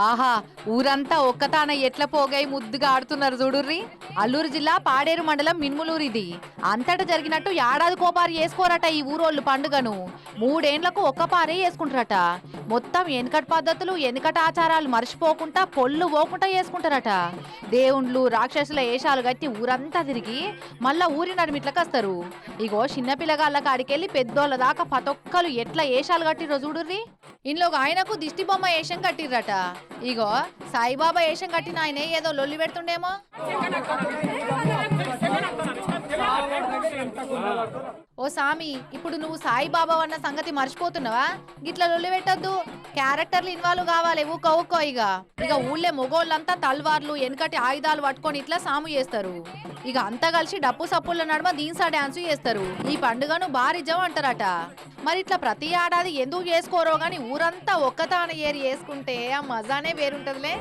ఆహా! ఊరంతా ఒక్కతాన ఎట్ల పోగై ముద్దుగా ఆడుతున్నారు చూడుర్రి. అల్లూరు జిల్లా పాడేరు మండలం మిన్ములూరిది. అంతటా జరిగినట్టు ఏడాదికోపారి చేసుకోరట ఈ ఊరోళ్ళు పండుగను. 3 ఏండ్లకు ఒక్కపారే చేసుకుంటారట. మొత్తం ఎనకటి పద్ధతులు, ఎనకటి ఆచారాలు మర్చిపోకుండా పొల్లు పోకుండా చేసుకుంటారట. దేవుండ్లు, రాక్షసుల ఏషాలు గట్టి ఊరంతా తిరిగి మళ్ళా ఊరి నడిమిట్లకస్తారు. ఇగో చిన్న పిల్లగాళ్ళ కాడికెళ్ళి పెద్దోళ్ళ దాకా పతొక్కలు ఎట్లా ఏషాలు కట్టిరో చూడుర్రి. ఇంట్లో ఆయనకు దిష్టి బొమ్మ ఏషం కట్టిర్రట. ఇగో సాయిబాబా ఏషం కట్టిన ఆయనే ఏదో లొల్లి పెడుతుండేమో. ఓ సామి, ఇప్పుడు నువ్వు సాయిబాబా అన్న సంగతి మర్చిపోతున్నావా? గిట్ల లొల్లి పెట్టద్దు. క్యారెక్టర్లు ఇన్వాల్వ్ కావాలి. ఊకో ఇక ఊళ్ళే మొగోళ్ళంతా తల్వార్లు వెనకటి ఆయుధాలు పట్టుకొని ఇట్లా సాము చేస్తారు. ఇక అంతా కలిసి డప్పు సప్పుల నడుమ దీన్సా డాన్స్ చేస్తారు. ఈ పండుగను బారిజం అంటారట. మరి ఇట్లా ప్రతి ఏడాది ఎందుకు చేసుకోరో గాని ఊరంతా ఒక్కతాన ఏరి చేసుకుంటే ఆ మజానే వేరుంటదిలే.